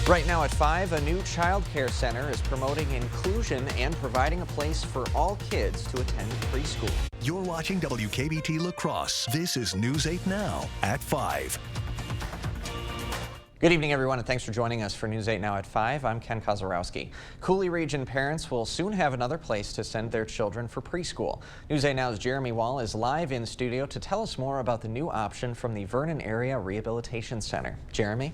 Right now at 5, a new child care center is promoting inclusion and providing a place for all kids to attend preschool. You're watching WKBT La Crosse. This is News 8 Now at 5. Good evening, everyone, and thanks for joining us for News 8 Now at 5. I'm Ken Kozarowski. Coulee Region parents will soon have another place to send their children for preschool. News 8 Now's Jeremy Wall is live in studio to tell us more about the new option from the Vernon Area Rehabilitation Center. Jeremy?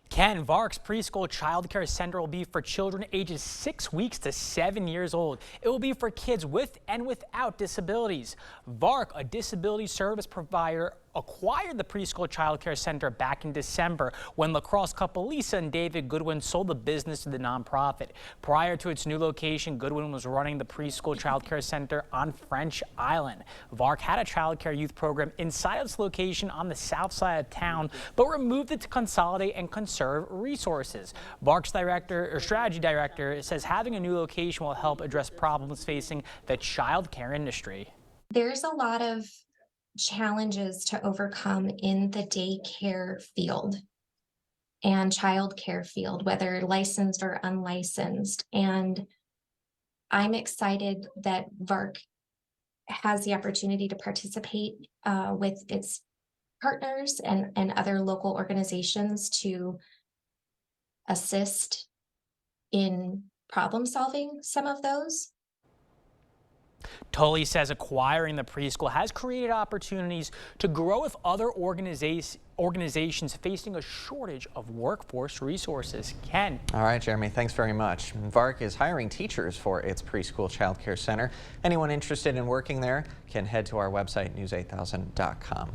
Ken, VARC's preschool child care center will be for children ages 6 weeks to 7 years old. It will be for kids with and without disabilities. VARC, a disability service provider, acquired the preschool child care center back in December when La Crosse couple Lisa and David Goodwin sold the business to the nonprofit. Prior to its new location, Goodwin was running the preschool child care center on French Island. VARC had a child care youth program inside its location on the south side of town, but removed it to consolidate and conserve resources. VARC's strategy director says having a new location will help address problems facing the child care industry. There's a lot of challenges to overcome in the daycare field and child care field, whether licensed or unlicensed. And I'm excited that VARC has the opportunity to participate with its partners and other local organizations to assist in problem solving some of those. Tully says acquiring the preschool has created opportunities to grow with other organizations facing a shortage of workforce resources. Ken. All right, Jeremy, thanks very much. VARC is hiring teachers for its preschool child care center. Anyone interested in working there can head to our website, news8000.com.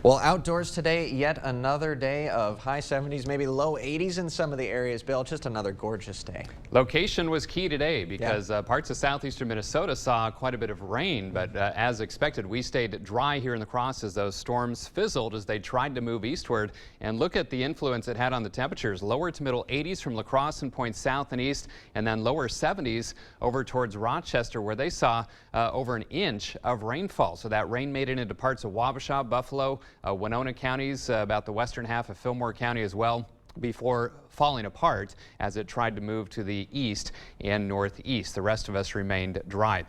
Well, outdoors today, yet another day of high 70s, maybe low 80s in some of the areas. Bill, just another gorgeous day. Location was key today because parts of southeastern Minnesota saw quite a bit of rain, but as expected, we stayed dry here in La Crosse as those storms fizzled as they tried to move eastward. And look at the influence it had on the temperatures. Lower to middle 80s from La Crosse and points south and east, and then lower 70s over towards Rochester, where they saw over an inch of rainfall. So that rain made it into parts of Wabasha, Buffalo, Winona counties, about the western half of Fillmore County as well, before falling apart as it tried to move to the east and northeast. The rest of us remained dry.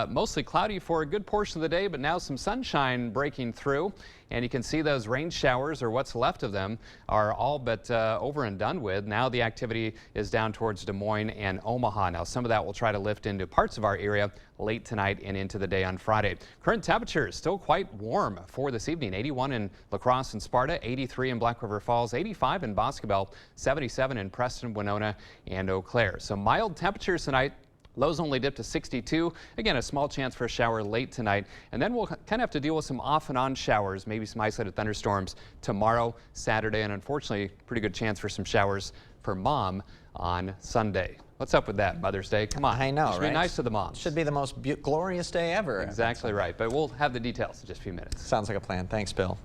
Mostly cloudy for a good portion of the day, but now some sunshine breaking through. And you can see those rain showers, or what's left of them, are all but over and done with. Now the activity is down towards Des Moines and Omaha. Now some of that will try to lift into parts of our area late tonight and into the day on Friday. Current temperatures still quite warm for this evening. 81 in La Crosse and Sparta, 83 in Black River Falls, 85 in Boscobel, 77 in Preston, Winona, and Eau Claire. So mild temperatures tonight. Lows only dip to 62. Again, a small chance for a shower late tonight. And then we'll kind of have to deal with some off and on showers, maybe some isolated thunderstorms tomorrow, Saturday, and unfortunately, pretty good chance for some showers for Mom on Sunday. What's up with that, Mother's Day? Come on. I know, right? Be nice to the moms. Should be the most glorious day ever. Exactly right. But we'll have the details in just a few minutes. Sounds like a plan. Thanks, Bill.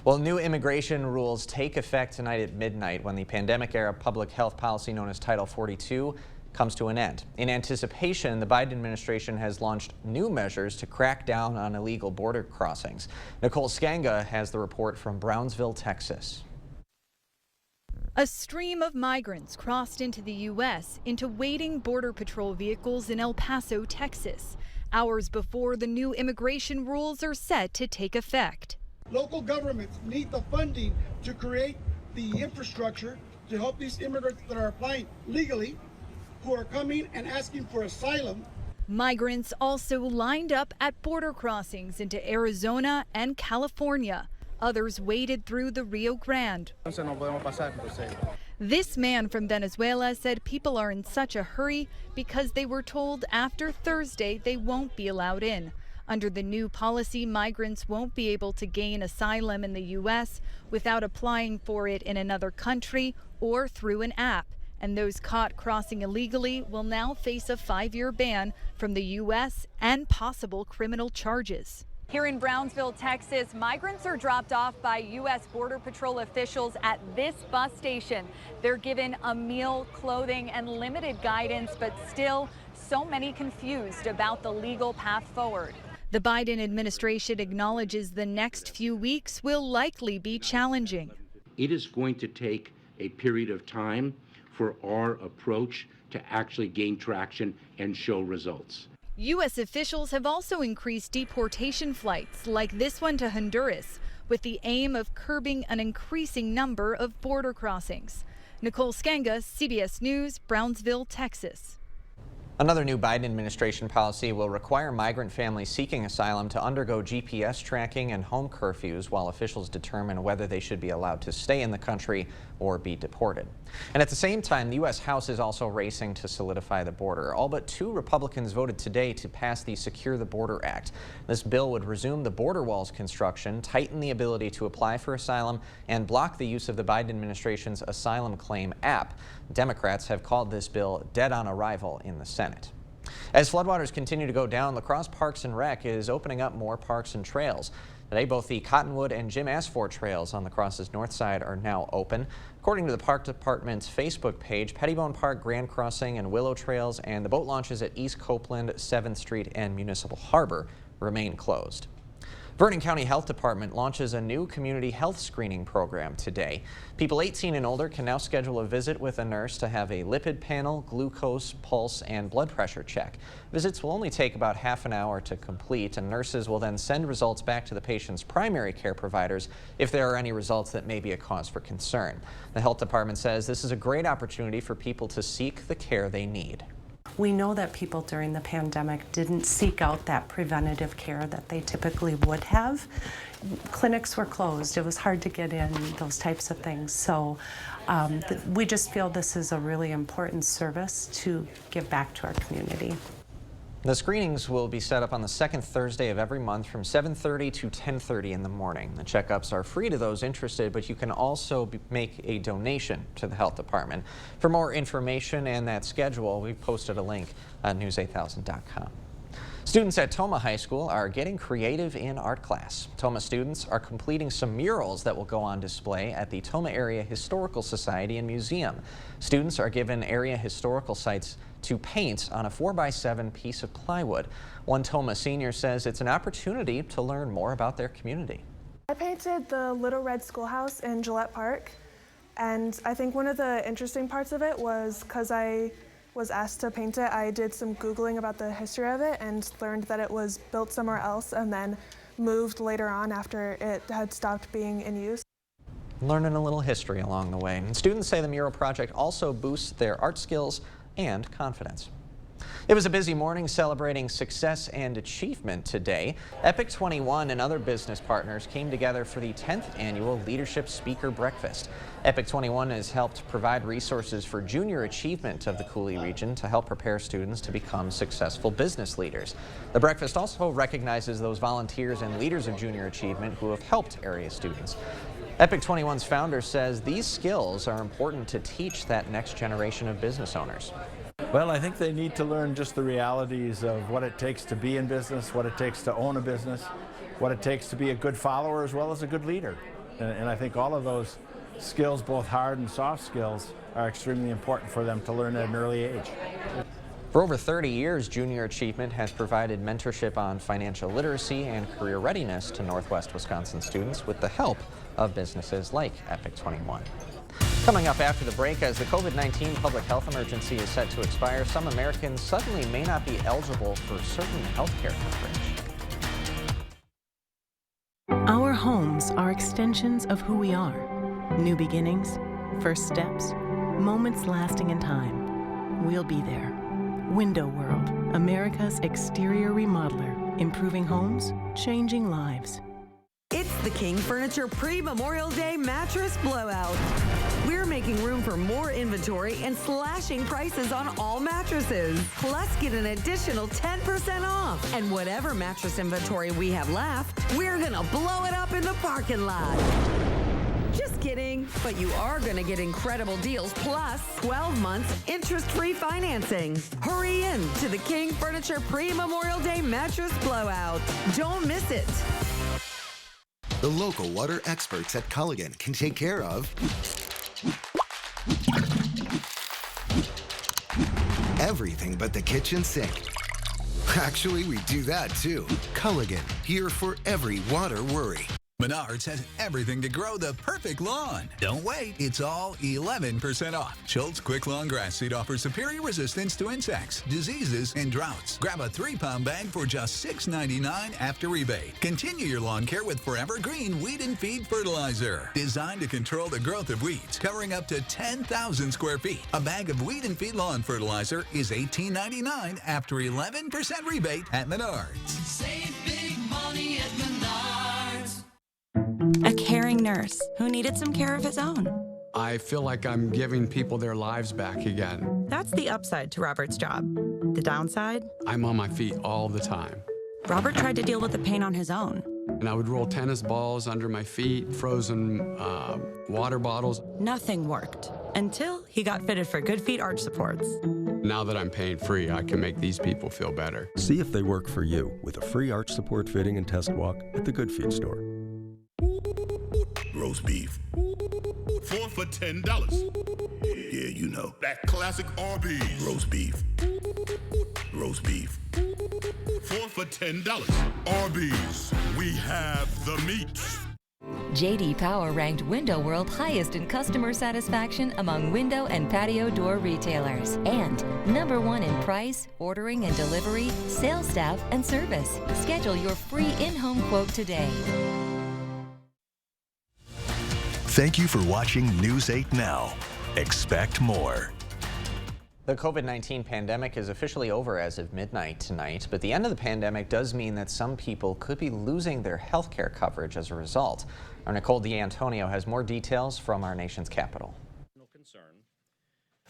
Well, new immigration rules take effect tonight at midnight when the pandemic-era public health policy known as Title 42 comes to an end. In anticipation, the Biden administration has launched new measures to crack down on illegal border crossings. Nicole Skanga has the report from Brownsville, Texas. A stream of migrants crossed into the U.S. into waiting Border Patrol vehicles in El Paso, Texas, hours before the new immigration rules are set to take effect. Local governments need the funding to create the infrastructure to help these immigrants that are applying legally, who are coming and asking for asylum. Migrants also lined up at border crossings into Arizona and California. Others waded through the Rio Grande. This man from Venezuela said people are in such a hurry because they were told after Thursday they won't be allowed in. Under the new policy, migrants won't be able to gain asylum in the U.S. without applying for it in another country or through an app. And those caught crossing illegally will now face a 5-year ban from the U.S. and possible criminal charges. Here in Brownsville, Texas, migrants are dropped off by U.S. Border Patrol officials at this bus station. They're given a meal, clothing, and limited guidance, but still so many confused about the legal path forward. The Biden administration acknowledges the next few weeks will likely be challenging. It is going to take a period of time for our approach to actually gain traction and show results. U.S. officials have also increased deportation flights, like this one to Honduras, with the aim of curbing an increasing number of border crossings. Nicole Skanga, CBS News, Brownsville, Texas. Another new Biden administration policy will require migrant families seeking asylum to undergo GPS tracking and home curfews while officials determine whether they should be allowed to stay in the country or be deported. And at the same time, the U.S. House is also racing to solidify the border. All but 2 Republicans voted today to pass the Secure the Border Act. This bill would resume the border wall's construction, tighten the ability to apply for asylum, and block the use of the Biden administration's Asylum Claim app. Democrats have called this bill dead on arrival in the Senate. As floodwaters continue to go down, La Crosse Parks and Rec is opening up more parks and trails. Today, both the Cottonwood and Jim Asfor trails on La Crosse's north side are now open. According to the Park Department's Facebook page, Pettibone Park, Grand Crossing, and Willow Trails and the boat launches at East Copeland, 7th Street, and Municipal Harbor remain closed. Vernon County Health Department launches a new community health screening program today. People 18 and older can now schedule a visit with a nurse to have a lipid panel, glucose, pulse, and blood pressure check. Visits will only take about half an hour to complete, and nurses will then send results back to the patient's primary care providers if there are any results that may be a cause for concern. The health department says this is a great opportunity for people to seek the care they need. We know that people during the pandemic didn't seek out that preventative care that they typically would have. Clinics were closed. It was hard to get in, those types of things. So we just feel this is a really important service to give back to our community. The screenings will be set up on the second Thursday of every month from 7:30 to 10:30 in the morning. The checkups are free to those interested, but you can also make a donation to the health department. For more information and that schedule, we've posted a link at news8000.com. Students at Tomah High School are getting creative in art class. Tomah students are completing some murals that will go on display at the Tomah Area Historical Society and Museum. Students are given area historical sites to paint on a 4x7 piece of plywood. One Tomah senior says it's an opportunity to learn more about their community. I painted the Little Red Schoolhouse in Gillette Park, and I think one of the interesting parts of it was because I was asked to paint it, I did some Googling about the history of it and learned that it was built somewhere else and then moved later on after it had stopped being in use. Learning a little history along the way. And students say the mural project also boosts their art skills and confidence. It was a busy morning celebrating success and achievement today. Epic 21 and other business partners came together for the 10th annual Leadership Speaker Breakfast. Epic 21 has helped provide resources for junior achievement of the Coulee region to help prepare students to become successful business leaders. The breakfast also recognizes those volunteers and leaders of junior achievement who have helped area students. Epic 21's founder says these skills are important to teach that next generation of business owners. Well, I think they need to learn just the realities of what it takes to be in business, what it takes to own a business, what it takes to be a good follower as well as a good leader. And I think all of those skills, both hard and soft skills, are extremely important for them to learn at an early age. For over 30 years, Junior Achievement has provided mentorship on financial literacy and career readiness to Northwest Wisconsin students with the help of businesses like Epic 21. Coming up after the break, as the COVID-19 public health emergency is set to expire, some Americans suddenly may not be eligible for certain health care coverage. Our homes are extensions of who we are. New beginnings, first steps, moments lasting in time. We'll be there. Window World, America's exterior remodeler, improving homes, changing lives. It's the King Furniture Pre-Memorial Day Mattress Blowout. We're making room for more inventory and slashing prices on all mattresses. Plus, get an additional 10% off. And whatever mattress inventory we have left, we're gonna blow it up in the parking lot. Just kidding, but you are gonna get incredible deals plus 12 months interest-free financing. Hurry in to the King Furniture Pre-Memorial Day Mattress Blowout. Don't miss it. The local water experts at Culligan can take care of everything but the kitchen sink. Actually, we do that too. Culligan, here for every water worry. Menards has everything to grow the perfect lawn. Don't wait. It's all 11% off. Schultz Quick Lawn Grass Seed offers superior resistance to insects, diseases, and droughts. Grab a 3-pound bag for just $6.99 after rebate. Continue your lawn care with Forever Green Weed and Feed Fertilizer. Designed to control the growth of weeds, covering up to 10,000 square feet. A bag of Weed and Feed Lawn Fertilizer is $18.99 after 11% rebate at Menards. Save big money at Menards. A caring nurse who needed some care of his own. I feel like I'm giving people their lives back again. That's the upside to Robert's job. The downside? I'm on my feet all the time. Robert tried to deal with the pain on his own. And I would roll tennis balls under my feet, frozen water bottles. Nothing worked until he got fitted for Good Feet arch supports. Now that I'm pain free, I can make these people feel better. See if they work for you with a free arch support fitting and test walk at the Good Feet store. Roast beef. 4 for $10. Yeah, you know. That classic Arby's. Roast beef. Roast beef. 4 for $10. Arby's. We have the meat. J.D. Power ranked Window World highest in customer satisfaction among window and patio door retailers. And #1 in price, ordering and delivery, sales staff, and service. Schedule your free in-home quote today. Thank you for watching News 8 Now. Expect more. The COVID-19 pandemic is officially over as of midnight tonight, but the end of the pandemic does mean that some people could be losing their health care coverage as a result. Our Nicole D'Antonio has more details from our nation's capital.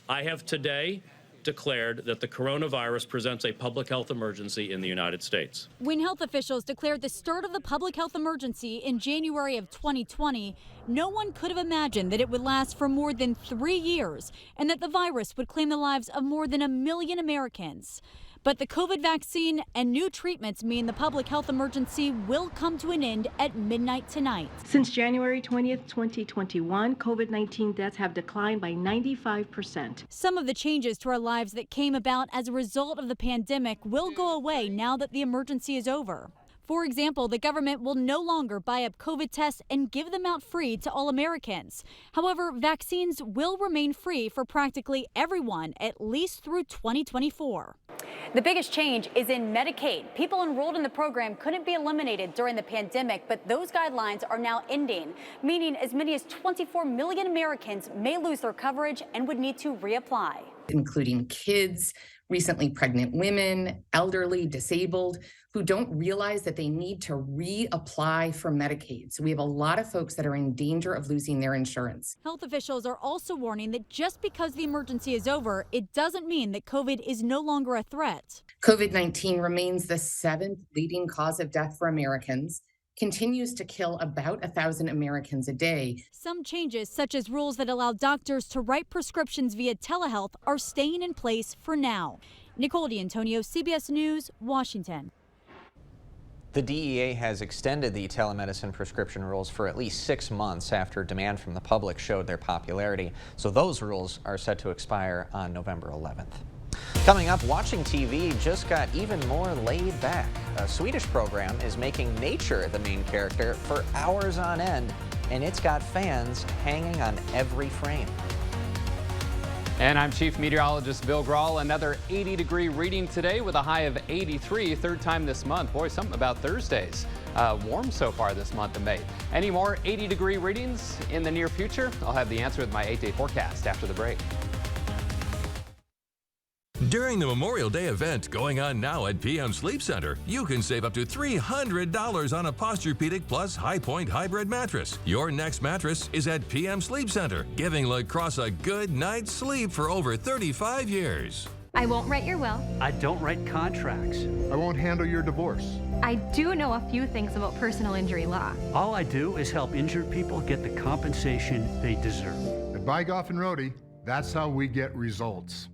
I have today declared that the coronavirus presents a public health emergency in the United States. When health officials declared the start of the public health emergency in January of 2020, no one could have imagined that it would last for more than 3 years and that the virus would claim the lives of more than 1 million Americans. But the COVID vaccine and new treatments mean the public health emergency will come to an end at midnight tonight. Since January 20th, 2021, COVID-19 deaths have declined by 95%. Some of the changes to our lives that came about as a result of the pandemic will go away now that the emergency is over. For example, the government will no longer buy up COVID tests and give them out free to all Americans. However, vaccines will remain free for practically everyone, at least through 2024. The biggest change is in Medicaid. People enrolled in the program couldn't be eliminated during the pandemic, but those guidelines are now ending, meaning as many as 24 million Americans may lose their coverage and would need to reapply. Including kids, recently pregnant women, elderly, disabled, who don't realize that they need to reapply for Medicaid. So we have a lot of folks that are in danger of losing their insurance. Health officials are also warning that just because the emergency is over, it doesn't mean that COVID is no longer a threat. COVID-19 remains the 7th leading cause of death for Americans, continues to kill about 1,000 Americans a day. Some changes, such as rules that allow doctors to write prescriptions via telehealth, are staying in place for now. Nicole D'Antonio, CBS News, Washington. The DEA has extended the telemedicine prescription rules for at least 6 months after demand from the public showed their popularity. So those rules are set to expire on November 11th. Coming up, watching TV just got even more laid back. A Swedish program is making nature the main character for hours on end, and it's got fans hanging on every frame. And I'm Chief Meteorologist Bill Grahl. Another 80-degree reading today with a high of 83, third time this month. Boy, something about Thursdays. Warm so far this month of May. Any more 80-degree readings in the near future? I'll have the answer with my 8-day forecast after the break. During the Memorial Day event going on now at PM Sleep Center, you can save up to $300 on a Posturepedic Plus High Point Hybrid mattress. Your next mattress is at PM Sleep Center, giving La Crosse a good night's sleep for over 35 years. I won't write your will. I don't write contracts. I won't handle your divorce. I do know a few things about personal injury law. All I do is help injured people get the compensation they deserve. At Bygoff and Rohde, that's how we get results.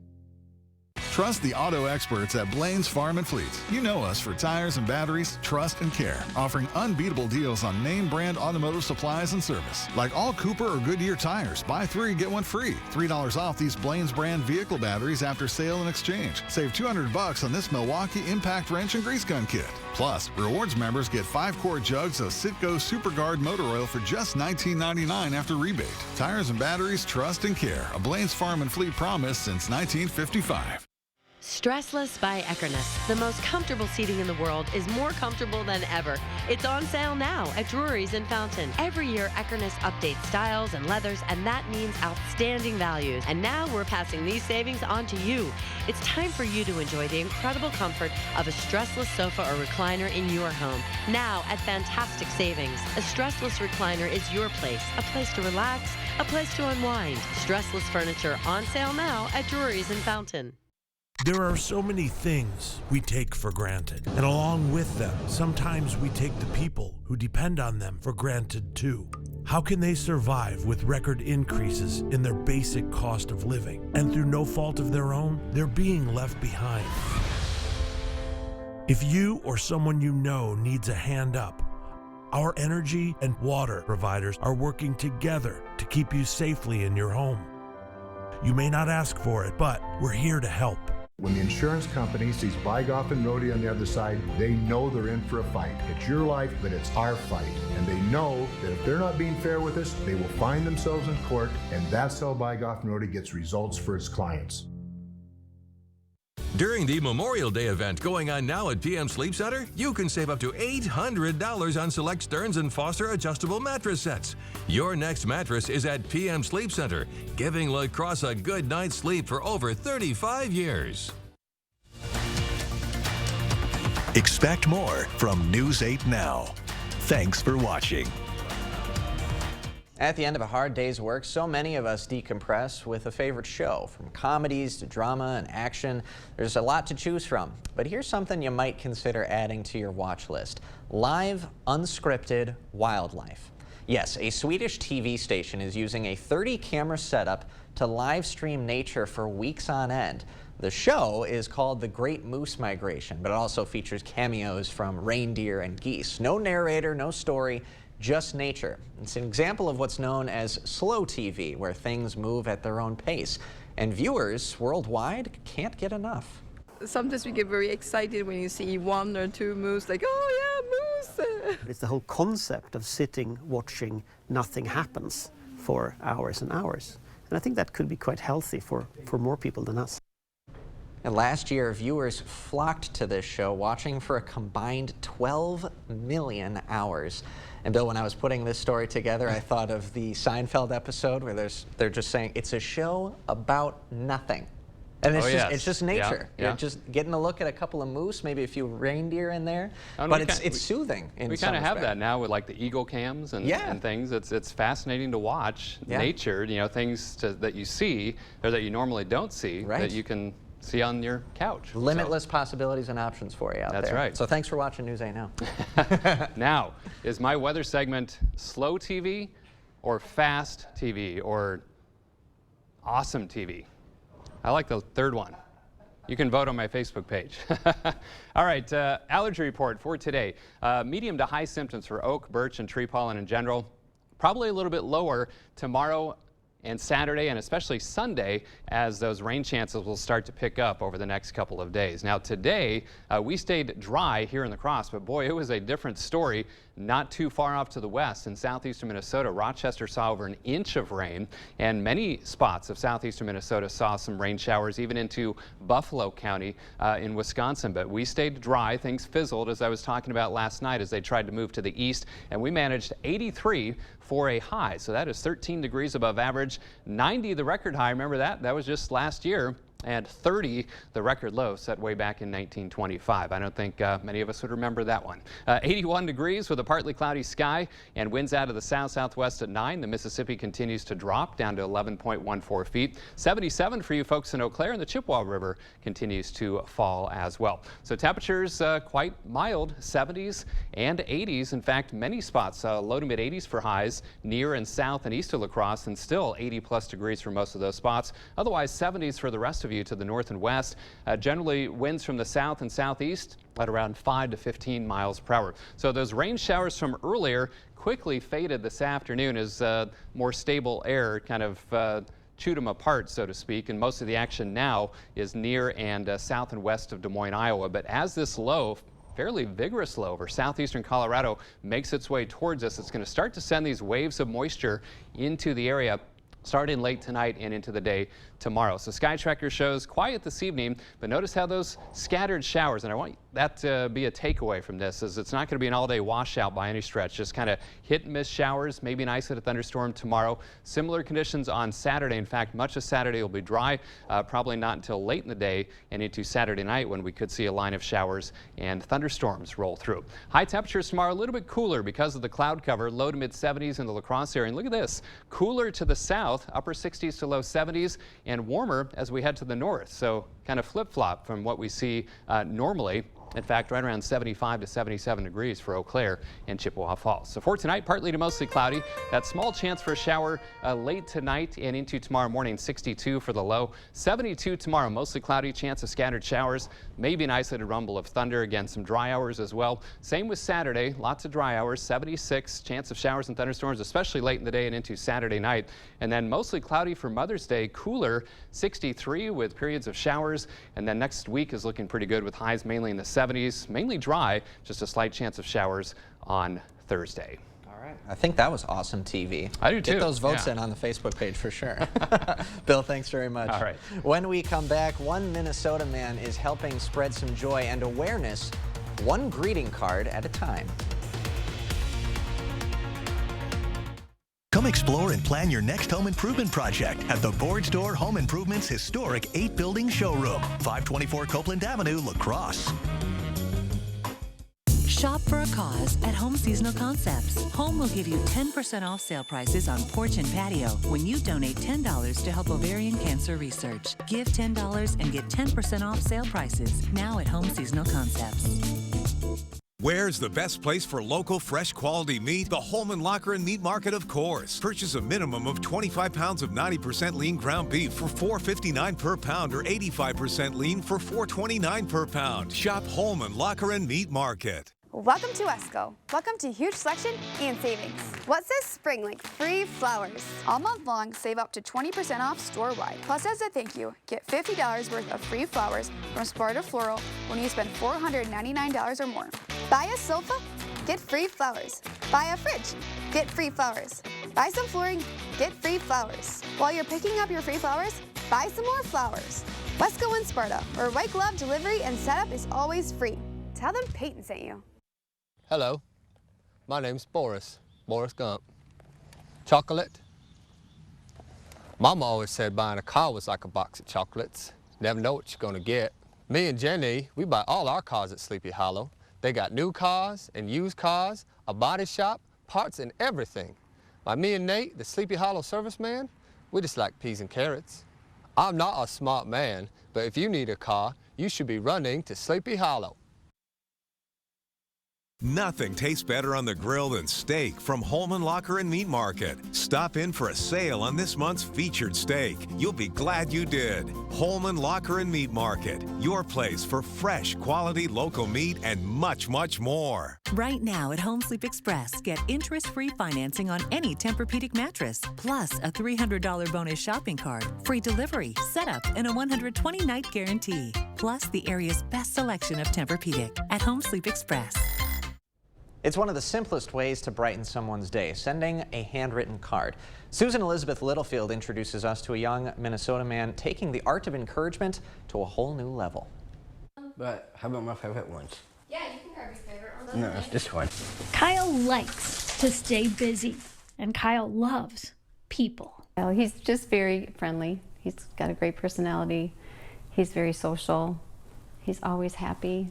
Trust the auto experts at Blaine's Farm and Fleet. You know us for tires and batteries, trust and care, offering unbeatable deals on name brand automotive supplies and service. Like all Cooper or Goodyear tires, buy 3, get 1 free. $3 off these Blaine's brand vehicle batteries after sale and exchange. Save $200 on this Milwaukee Impact Wrench and Grease Gun Kit. Plus, Rewards members get 5-quart jugs of Citgo SuperGuard motor oil for just $19.99 after rebate. Tires and batteries, trust and care. A Blaine's Farm and Fleet promise since 1955. Stressless by Eckerness. The most comfortable seating in the world is more comfortable than ever. It's on sale now at Drury's in Fountain. Every year, Eckerness updates styles and leathers, and that means outstanding values. And now we're passing these savings on to you. It's time for you to enjoy the incredible comfort of a stressless sofa or recliner in your home. Now at fantastic savings. A stressless recliner is your place. A place to relax, a place to unwind. Stressless furniture on sale now at Drury's in Fountain. There are so many things we take for granted, and along with them, sometimes we take the people who depend on them for granted too. How can they survive with record increases in their basic cost of living, and through no fault of their own, they're being left behind? If you or someone you know needs a hand up, our energy and water providers are working together to keep you safely in your home. You may not ask for it, but we're here to help. When the insurance company sees Bygoff and Rohde on the other side, they know they're in for a fight. It's your life, but it's our fight. And they know that if they're not being fair with us, they will find themselves in court, and that's how Bygoff and Rohde gets results for its clients. During the Memorial Day event going on now at PM Sleep Center, you can save up to $800 on select Stearns & Foster adjustable mattress sets. Your next mattress is at PM Sleep Center, giving La Crosse a good night's sleep for over 35 years. Expect more from News 8 Now. Thanks for watching. At the end of a hard day's work, so many of us decompress with a favorite show. From comedies to drama and action, there's a lot to choose from. But here's something you might consider adding to your watch list: live, unscripted wildlife. Yes, a Swedish TV station is using a 30-camera setup to live stream nature for weeks on end. The show is called The Great Moose Migration, but it also features cameos from reindeer and geese. No narrator, no story, just nature. It's an example of what's known as slow TV, where things move at their own pace, and viewers worldwide can't get enough. Sometimes we get very excited when you see 1 or 2 moose, like, oh yeah, moose! It's the whole concept of sitting, watching, nothing happens for hours and hours. And I think that could be quite healthy for more people than us. And last year, viewers flocked to this show, watching for a combined 12 million hours. And Bill, when I was putting this story together, I thought of the Seinfeld episode where they're just saying it's a show about nothing. And it's just nature. Yeah. You're just getting a look at a couple of moose, maybe a few reindeer in there. And but it's soothing in We some kind of have respect. that now with like the eagle cams and things. It's fascinating to watch nature, things that you see or that you normally don't see that you can see on your couch. Limitless possibilities and options for you out there. That's right. So thanks for watching News 8 Now. Now, is my weather segment slow TV or fast TV or awesome TV? I like the third one. You can vote on my Facebook page. All right, allergy report for today. Medium to high symptoms for oak, birch, and tree pollen in general. Probably a little bit lower tomorrow and Saturday, and especially Sunday, as those rain chances will start to pick up over the next couple of days. Now today, we stayed dry here in La Crosse, but boy, it was a different story not too far off to the west in southeastern Minnesota. Rochester saw over an inch of rain, and many spots of southeastern Minnesota saw some rain showers even into Buffalo County in Wisconsin. But we stayed dry. Things fizzled, as I was talking about last night, as they tried to move to the east, and we managed 83 for a high. So that is 13 degrees above average. 90 the record high. Remember that? That was just last year. And 30, the record low set way back in 1925. I don't think many of us would remember that one. 81 degrees with a partly cloudy sky and winds out of the south-southwest at 9. The Mississippi continues to drop down to 11.14 feet. 77 for you folks in Eau Claire, and the Chippewa River continues to fall as well. So temperatures quite mild, 70s and 80s. In fact, many spots low to mid 80s for highs near and south and east of La Crosse, and still 80+ degrees for most of those spots. Otherwise, 70s for the rest of of you to the north and west. Generally winds from the south and southeast at around 5 to 15 miles per hour. So those rain showers from earlier quickly faded this afternoon as more stable air kind of chewed them apart, so to speak, and most of the action now is near and south and west of Des Moines, Iowa. But as this low, fairly vigorous low over southeastern Colorado, makes its way towards us, it's going to start to send these waves of moisture into the area starting late tonight and into the day tomorrow. So Sky Tracker shows quiet this evening, but notice how those scattered showers, and I want that to be a takeaway from this, is it's not going to be an all-day washout by any stretch, just kind of hit and miss showers, maybe an isolated thunderstorm tomorrow. Similar conditions on Saturday. In fact, much of Saturday will be dry, probably not until late in the day and into Saturday night when we could see a line of showers and thunderstorms roll through. High temperatures tomorrow, a little bit cooler because of the cloud cover, low to mid 70s in the La Crosse area. And look at this, cooler to the south, upper 60s to low 70s, and warmer as we head to the north. So kind of flip-flop from what we see normally. In fact, right around 75 to 77 degrees for Eau Claire and Chippewa Falls. So for tonight, partly to mostly cloudy. That small chance for a shower late tonight and into tomorrow morning, 62 for the low. 72 tomorrow, mostly cloudy, chance of scattered showers, maybe an isolated rumble of thunder. Again, some dry hours as well. Same with Saturday, lots of dry hours, 76, chance of showers and thunderstorms, especially late in the day and into Saturday night. And then mostly cloudy for Mother's Day, cooler, 63 with periods of showers. And then next week is looking pretty good with highs mainly in the 70s, mainly dry, just a slight chance of showers on Thursday. All right. I think that was awesome TV. I do too. Get those votes Yeah. in on the Facebook page for sure. Bill, thanks very much. All right. When we come back, one Minnesota man is helping spread some joy and awareness, one greeting card at a time. Come explore and plan your next home improvement project at the Board Store Home Improvement's historic 8-building showroom, 524 Copeland Avenue, La Crosse. Shop for a cause at Home Seasonal Concepts. Home will give you 10% off sale prices on porch and patio when you donate $10 to help ovarian cancer research. Give $10 and get 10% off sale prices now at Home Seasonal Concepts. Where's the best place for local, fresh, quality meat? The Holman Locker and Meat Market, of course. Purchase a minimum of 25 pounds of 90% lean ground beef for $4.59 per pound or 85% lean for $4.29 per pound. Shop Holman Locker and Meat Market. Welcome to Wesco. Welcome to huge selection and savings. What's this spring like? Free flowers. All month long, save up to 20% off store-wide. Plus, as a thank you, get $50 worth of free flowers from Sparta Floral when you spend $499 or more. Buy a sofa, get free flowers. Buy a fridge, get free flowers. Buy some flooring, get free flowers. While you're picking up your free flowers, buy some more flowers. Wesco and Sparta, where white glove delivery and setup is always free. Tell them Peyton sent you. Hello, my name's Boris Gump. Chocolate? Mama always said buying a car was like a box of chocolates. Never know what you're gonna get. Me and Jenny, we buy all our cars at Sleepy Hollow. They got new cars and used cars, a body shop, parts and everything. Like me and Nate, the Sleepy Hollow serviceman, we just like peas and carrots. I'm not a smart man, but if you need a car, you should be running to Sleepy Hollow. Nothing tastes better on the grill than steak from Holman Locker and Meat Market. Stop in for a sale on this month's featured steak. You'll be glad you did. Holman Locker and Meat Market, your place for fresh, quality local meat and much, much more. Right now at Home Sleep Express, get interest-free financing on any Tempur-Pedic mattress, plus a $300 bonus shopping cart, free delivery, setup, and a 120-night guarantee. Plus the area's best selection of Tempur-Pedic at Home Sleep Express. It's one of the simplest ways to brighten someone's day, sending a handwritten card. Susan Elizabeth Littlefield introduces us to a young Minnesota man taking the art of encouragement to a whole new level. But how about my favorite ones? Yeah, you can grab your favorite ones. No, it's this one. Kyle likes to stay busy, and Kyle loves people. Well, he's just very friendly. He's got a great personality. He's very social. He's always happy.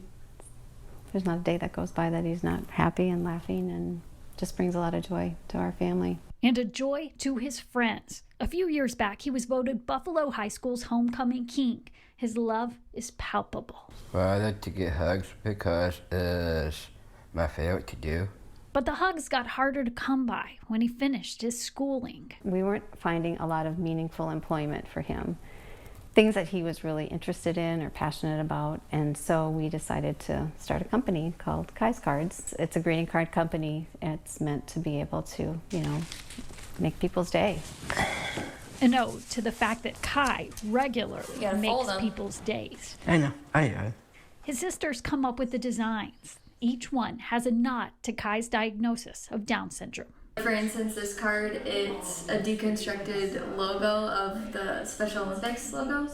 There's not a day that goes by that he's not happy and laughing, and just brings a lot of joy to our family. And a joy to his friends. A few years back, he was voted Buffalo High School's homecoming king. His love is palpable. Well, I like to get hugs because it's my favorite to do. But the hugs got harder to come by when he finished his schooling. We weren't finding a lot of meaningful employment for him. things that he was really interested in or passionate about. And so we decided to start a company called Kai's Cards. It's a greeting card company. It's meant to be able to, make people's day. An ode to the fact that Kai regularly makes people's days. I know. His sisters come up with the designs. Each one has a nod to Kai's diagnosis of Down syndrome. For instance, this card, it's a deconstructed logo of the Special Olympics logo.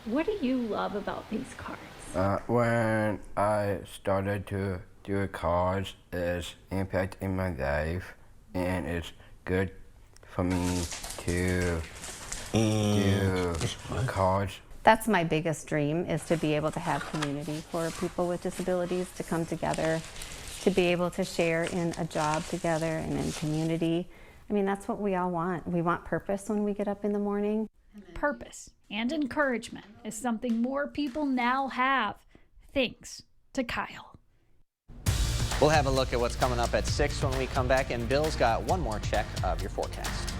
What do you love about these cards? When I started to do cards, it's impacting my life, and it's good for me to do cards. That's my biggest dream, is to be able to have community for people with disabilities to come together, to be able to share in a job together and in community. I mean, that's what we all want. We want purpose when we get up in the morning. Purpose and encouragement is something more people now have, thanks to Kyle. We'll have a look at what's coming up at 6 when we come back, and Bill's got one more check of your forecast.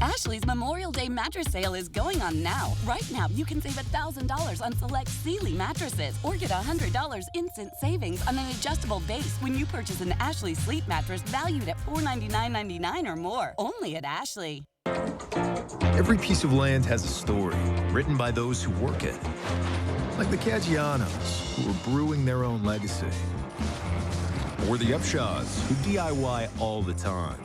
Ashley's Memorial Day mattress sale is going on now. Right now, you can save $1,000 on select Sealy mattresses or get $100 instant savings on an adjustable base when you purchase an Ashley Sleep mattress valued at $499.99 or more. Only at Ashley. Every piece of land has a story written by those who work it. Like the Caggianos, who are brewing their own legacy. Or the Upshaws, who DIY all the time.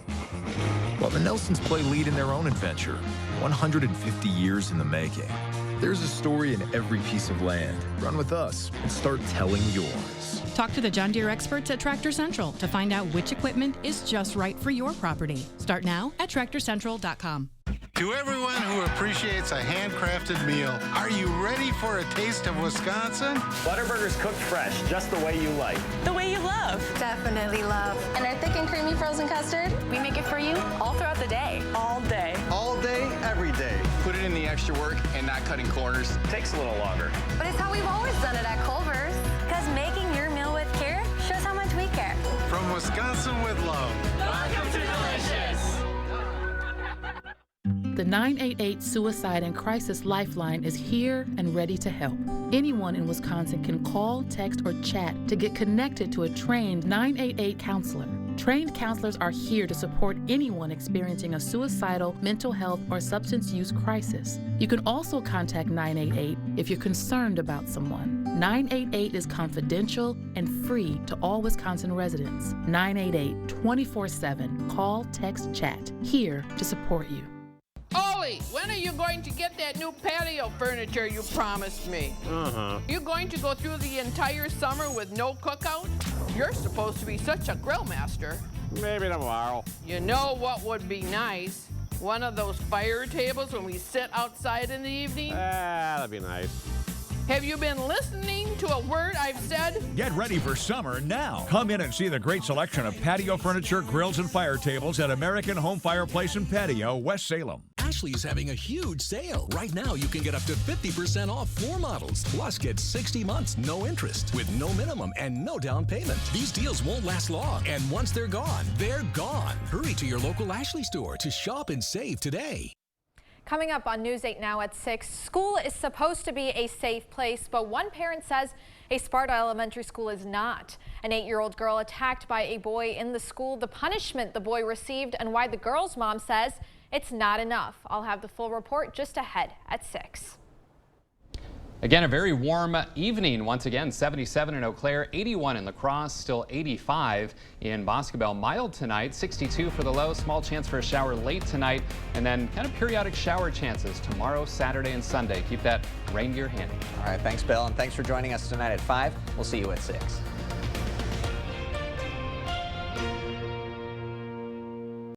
While the Nelsons play lead in their own adventure, 150 years in the making. There's a story in every piece of land. Run with us and start telling yours. Talk to the John Deere experts at Tractor Central to find out which equipment is just right for your property. Start now at TractorCentral.com. To everyone who appreciates a handcrafted meal, are you ready for a taste of Wisconsin? Butterburger's cooked fresh, just the way you like. The way you love. Definitely love. And our thick and creamy frozen custard, we make it for you all throughout the day. All day. All day, every day. Put it in the extra work and not cutting corners. Takes a little longer. But it's how we've always done it at Culver's. Because making your meal with care shows how much we care. From Wisconsin with love. Welcome to Delicious. The 988 Suicide and Crisis Lifeline is here and ready to help. Anyone in Wisconsin can call, text, or chat to get connected to a trained 988 counselor. Trained counselors are here to support anyone experiencing a suicidal, mental health, or substance use crisis. You can also contact 988 if you're concerned about someone. 988 is confidential and free to all Wisconsin residents. 988 24/7. Call, text, chat. Here to support you. Ollie, when are you going to get that new patio furniture you promised me? You going to go through the entire summer with no cookout? You're supposed to be such a grill master. Maybe tomorrow. You know what would be nice? One of those fire tables when we sit outside in the evening? That'd be nice. Have you been listening to a word I've said? Get ready for summer now. Come in and see the great selection of patio furniture, grills, and fire tables at American Home Fireplace and Patio, West Salem. Ashley's having a huge sale. Right now, you can get up to 50% off floor models. Plus, get 60 months, no interest, with no minimum and no down payment. These deals won't last long, and once they're gone, they're gone. Hurry to your local Ashley store to shop and save today. Coming up on News 8 Now at 6, school is supposed to be a safe place, but one parent says a Sparta Elementary School is not. An 8-year-old girl attacked by a boy in the school, the punishment the boy received, and why the girl's mom says it's not enough. I'll have the full report just ahead at 6. Again, a very warm evening. Once again, 77 in Eau Claire, 81 in La Crosse, still 85 in Boscobel. Mild tonight, 62 for the low. Small chance for a shower late tonight, and then kind of periodic shower chances tomorrow, Saturday, and Sunday. Keep that rain gear handy. All right, thanks, Bill, and thanks for joining us tonight at 5. We'll see you at 6.